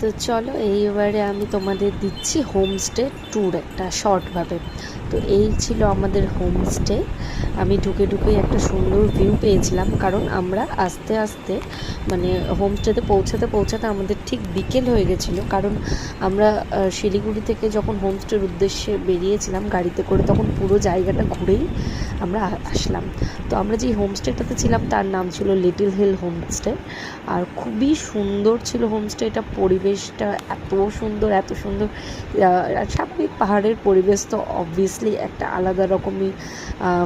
তো চলো এইবারে আমি তোমাদের দিচ্ছি হোমস্টে ট্যুর একটা শর্টভাবে। তো এই ছিল আমাদের হোমস্টে। আমি ঢুকে ঢুকেই একটা সুন্দর ভিউ পেয়েছিলাম, কারণ আমরা আস্তে আস্তে মানে হোমস্টেতে পৌঁছাতে পৌঁছাতে আমাদের ঠিক বিকেল হয়ে গেছিলো। কারণ আমরা শিলিগুড়ি থেকে যখন হোমস্টের উদ্দেশ্যে বেরিয়েছিলাম গাড়িতে করে, তখন পুরো জায়গাটা ঘুরেই আমরা আসলাম। তো আমরা যেই হোমস্টেটাতে ছিলাম তার নাম ছিল লিটল হিল হোমস্টে। আর খুবই সুন্দর ছিল হোমস্টেটা, পরিবেশটা এত সুন্দর এত সুন্দর। স্বাভাবিক পাহাড়ের পরিবেশ তো অবভিয়াসলি একটা আলাদা রকমই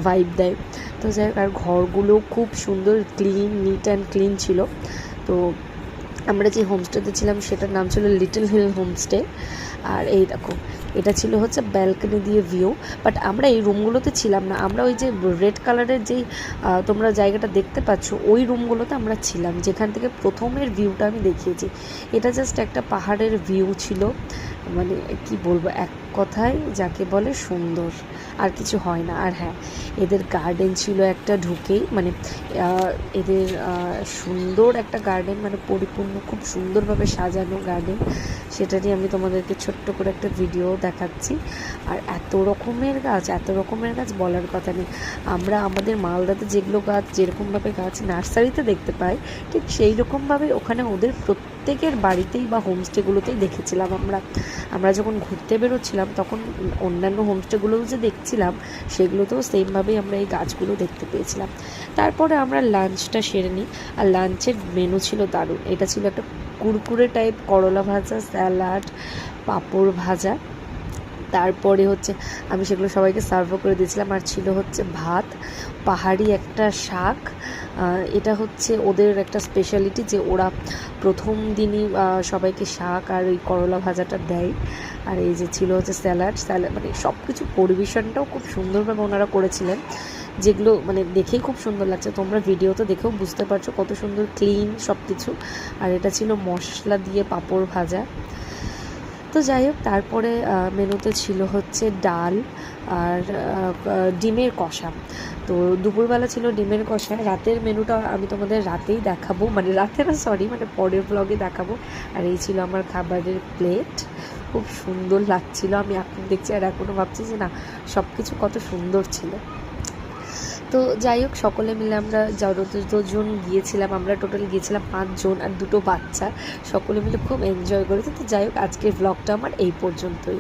ভাইব দেয়। তো যাই হোক, আর ঘরগুলো খুব সুন্দর, ক্লিন, নিট অ্যান্ড ক্লিন ছিল। তো আমরা যে হোমস্টেতে ছিলাম সেটার নাম ছিল লিটল হিল হোমস্টে। আর এই দেখো, এটা ছিল হচ্ছে ব্যালকনি দিয়ে ভিউ। বাট আমরা এই রুমগুলোতে ছিলাম না, আমরা ওই যে রেড কালারের যেই তোমরা জায়গাটা দেখতে পাচ্ছ ওই রুমগুলোতে আমরা ছিলাম, যেখান থেকে প্রথমের ভিউটা আমি দেখিয়েছি। এটা জাস্ট একটা পাহাড়ের ভিউ ছিল, মানে কি বলবো, এক কথায় যাকে বলে সুন্দর, আর কিছু হয় না। আর হ্যাঁ, এদের গার্ডেন ছিল একটা ঢুকেই, মানে এদের সুন্দর একটা গার্ডেন, মানে পরিপূর্ণ, খুব সুন্দরভাবে সাজানো গার্ডেন। সেটারই আমি তোমাদেরকে ছোট্ট করে একটা ভিডিও দেখাচ্ছি। আর এত রকমের গাছ বলার কথা নেই। আমরা আমাদের মালদাতে যেগুলো গাছ যেরকমভাবে গাছ নার্সারিতে দেখতে পাই, ঠিক সেই রকমভাবে ওখানে ওদের প্রত্যেকের বাড়িতেই বা হোমস্টেগুলোতেই দেখেছিলাম। আমরা যখন ঘুরতে বেরোচ্ছিলাম তখন অন্যান্য হোমস্টেগুলোও যে দেখছিলাম সেগুলোতেও সেমভাবেই আমরা এই গাছগুলো দেখতে পেয়েছিলাম। তারপরে আমরা লাঞ্চটা সেরে নিই। আর লাঞ্চের মেনু ছিল দারুণ। এটা ছিল একটা কুরকুরে টাইপ করলা ভাজা, স্যালাড, পাঁপড় ভাজা। তারপরে হচ্ছে আমি সেগুলো সবাইকে সার্ভও করে দিয়েছিলাম। আর ছিল হচ্ছে ভাত, পাহাড়ি একটা শাক। এটা হচ্ছে ওদের একটা স্পেশালিটি যে ওরা প্রথম দিনই সবাইকে শাক আর ওই করলা ভাজাটা দেয়। আর এই যে ছিল হচ্ছে স্যালাড, মানে সব কিছু পরিবেশনটাও খুব সুন্দরভাবে ওনারা করেছিলেন, যেগুলো মানে দেখেই খুব সুন্দর লাগছে। তোমরা ভিডিওতে দেখেও বুঝতে পারছো কত সুন্দর ক্লিন সব কিছু। আর এটা ছিল মশলা দিয়ে পাঁপড় ভাজা। তো যাই হোক, তারপরে মেনুতে ছিল হচ্ছে ডাল আর ডিমের কষা। তো দুপুরবেলা ছিল ডিমের কষা। রাতের মেনুটা আমি তোমাদের রাতেই দেখাবো, মানে রাতে না, সরি, মানে পরের ব্লগে দেখাবো। আর এই ছিল আমার খাবারের প্লেট। খুব সুন্দর লাগছিল, আমি এখন দেখছি আর এখনও ভাবছি যে না, সব কিছু কত সুন্দর ছিল। তো যাই হোক, সকলে মিলে আমরা যতজন গিয়েছিলাম, আমরা টোটাল গিয়েছিলাম 5 জন আর 2টো বাচ্চা, সকলে মিলে খুব এনজয় করেছি। তো যাই হোক, আজকের ব্লগটা আমার এই পর্যন্তই।